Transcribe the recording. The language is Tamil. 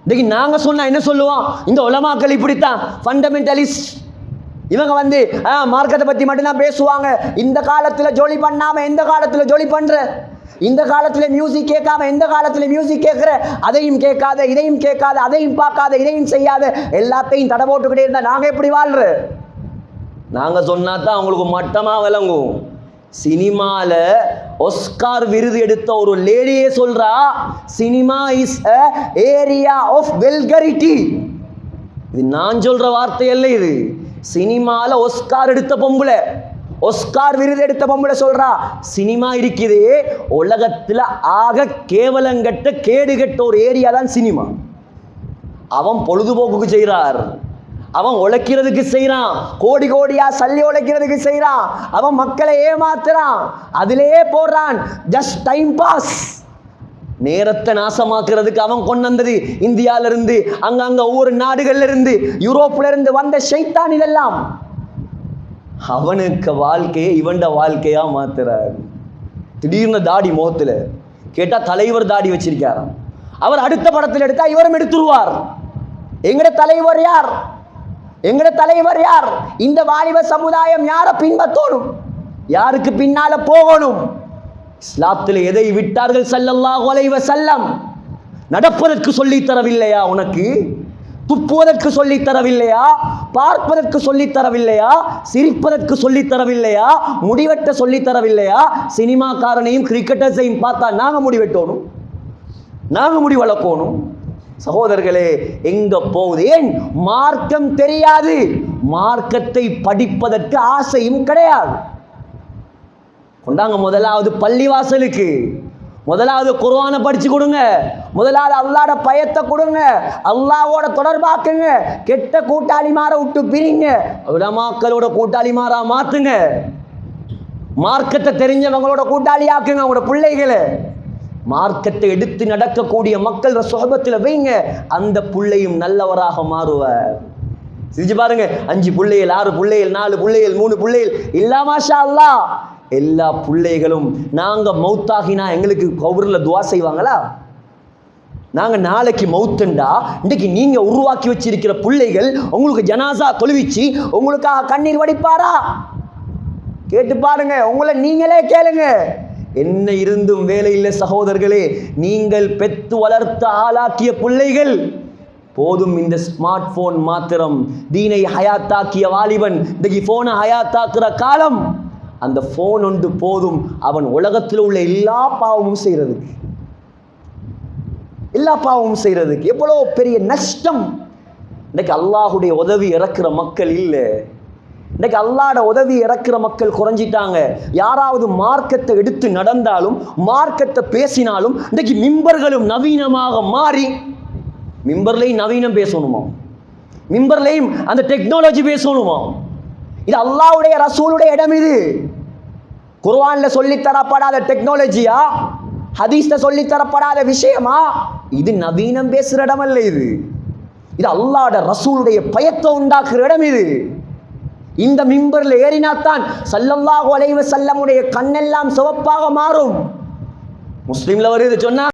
இன்னைக்கு நாங்க சொன்னா என்ன சொல்லுவோம்? இந்த உலமாக்கள் இப்படித்தான் ஃபண்டமெண்டலிஸ்ட். இவங்க மார்க்கத்தை பத்தி மட்டும்தான் பேசுவாங்க. இந்த காலத்துல ஜோலி பண்ணாம எந்த காலத்துல ஜோலி பண்ற, இந்த காலத்துல மியூசிக் கேட்காம எந்த காலத்துல மியூசிக் கேட்கிற, அதையும் கேட்காத இதையும் கேட்காத, அதையும் பார்க்காத இதையும் செய்யாத, எல்லாத்தையும் தடை போட்டுக்கிட்டே இருந்தா நாங்க எப்படி வாழ்ற? நாங்க சொன்னா தான் அவங்களுக்கு மட்டமா விளங்கும். சினிமால ஆஸ்கார் விருது எடுத்த ஒரு லேடியே சொல்றா, cinema is a area of vulgarity. இது நான் சொல்ற வார்த்தை அல்ல, இது சினிமால ஆஸ்கார் எடுத்த பொம்பளை, ஆஸ்கார் விருது எடுத்த பொம்பளை சொல்றா, சினிமா இருக்குது உலகத்துல ஆக கேவலங்கட்ட கேடுகட்ட ஒரு ஏரியா தான் சினிமா. அவன் பொழுதுபோக்குக்கு செய்றார், அவன் உழைக்கிறதுக்கு செய்யறான், கோடி கோடியா சல்லி உழைக்கிறதுக்கு செய்யறான், அவன் மக்களை ஏமாத்துறான், அதிலேயே போடுறான். ஜஸ்ட் டைம் பாஸ், நேரத்தை நாசமாக்குறதுக்கு அவன் கொண்டு வந்தது இந்தியால இருந்து, அங்கங்க ஒவ்வொரு நாடுகள்ல இருந்து, யூரோப்ல இருந்து வந்த ஷைத்தான் இதெல்லாம். அவனுக்கு வாழ்க்கையை இவன்ட வாழ்க்கையா மாத்துறார். திடீர்னு தாடி முகத்துல கேட்டா தலைவர் தாடி வச்சிருக்காராம். அவர் அடுத்த படத்தில் எடுத்தா இவரும் எடுத்துருவார். எங்கட தலைவர் யார்? எங்கட தலைவர் யார்? இந்த வாலிப சமுதாயம் யாரை பின்பற்றணும், யாருக்கு பின்னால போகணும்? இஸ்லாத்தில் எதை விட்டார்கள் ஸல்லல்லாஹு அலைஹி வஸல்லம்? நடப்பதற்கு சொல்லி தரவில்லையா உனக்கு? துப்புவதற்கு சொல்லி தரவில்லையா? பார்ப்பதற்கு சொல்லி தரவில்லையா? சிரிப்பதற்கு சொல்லி தரவில்லையா? முடிவெட்ட சொல்லி தரவில்லையா? சினிமாக்காரனையும் கிரிக்கெட்டர்ஸையும் பார்த்தா நாங்க முடிவெட்டணும், நாங்க முடி வளர்க்கணும். சகோதரர்களே, எங்க போகுது? ஏன் மார்க்கம் தெரியாது, மார்க்கத்தை படிப்பதற்கு ஆசையும் கிடையாது. கொண்டாங்க முதலாவது பள்ளிவாசலுக்கு, முதலாவது குர்ஆனை படிச்சு கொடுங்க, முதலாவது அல்லாஹ்வோட பயத்தை கொடுங்க, அல்லாஹ்வோட தொடர்பாக்குங்க. கெட்ட கூட்டாளிமார விட்டு பிரிங்க, உலமாக்களோட கூட்டாளிமாரா மாத்துங்க. மார்க்கத்தை தெரிஞ்சவங்களோட கூட்டாளியாக்குங்க உங்களோட பிள்ளைகளை. மார்க்கத்தை எடுத்து நடக்கக்கூடிய மக்கள் சுஹபத்தில் வைங்க, அந்த பிள்ளையும் நல்லவராக மாறுவார். செஞ்சு பாருங்க, 5 பிள்ளைகள் 6 பிள்ளைகள் 4 பிள்ளைகள் 3 பிள்ளைகள் இல்லா மாஷா அல்லாஹ். எல்லா பிள்ளைகளும் நாங்க மௌத்தாகினா எங்களுக்கு கபர்ல துவா செய்வாங்களா? நாங்க நாளைக்கு மௌத்துண்டா இன்னைக்கு நீங்க உருவாக்கி வச்சிருக்கிற பிள்ளைகள் உங்களுக்கு ஜனாசா தொழுவிச்சு உங்களுக்காக கண்ணீர் வடிப்பாரா? கேட்டு பாருங்க, உங்களை நீங்களே கேளுங்க. என்ன இருந்தும் வேலை இல்லை சகோதரர்களே. நீங்கள் பெத்து வளர்த்து ஆளாக்கிய பிள்ளைகள் போதும். இந்த ஸ்மார்ட் போன் மாத்திரம் தீனை ஹயாத்தாக்கிய வாலிபன் இன்னைக்கு போனை ஹயாத்தாக்குற காலம். அந்த போன் ஒன்று போதும் அவன் உலகத்தில் உள்ள எல்லா பாவமும் செய்யறதுக்கு, எல்லா பாவமும் செய்யறதுக்கு. எவ்வளவு பெரிய நஷ்டம். இன்னைக்கு அல்லாஹுடைய உதவி இறக்குற மக்கள் இல்லை. இன்னைக்கு அல்லாஹ்வோட உதவி இறக்குற மக்கள் குறைஞ்சிட்டாங்க. யாராவது மார்க்கத்தை எடுத்து நடந்தாலும் மார்க்கத்தை பேசினாலும் இன்னைக்கு மிம்பர்களும் நவீனமாக மாறி, மிம்பர்லையும் நவீனம் பேசணுமா, மிம்பர்லையும் அந்த டெக்னாலஜி பேசணுமா? இது அல்லாஹ்வுடைய ரசூலுடைய இடம். இது குர்ஆன்ல சொல்லித் தரப்படாத டெக்னாலஜியா, ஹதீஸ்ல சொல்லித் தரப்படாத விஷயமா? இது நவீனம் பேசுற இடம் அல்ல. இது அல்லாஹ்வோட ரசூலுடைய பயத்தை உண்டாக்குற இடம். இது இந்த மிம்பர்ல ஏறினாத்தான் ஸல்லல்லாஹு அலைஹி வஸல்லமுடைய கண்ணெல்லாம் சிவப்பாக மாறும். முஸ்லிம்ல வருது சொன்னா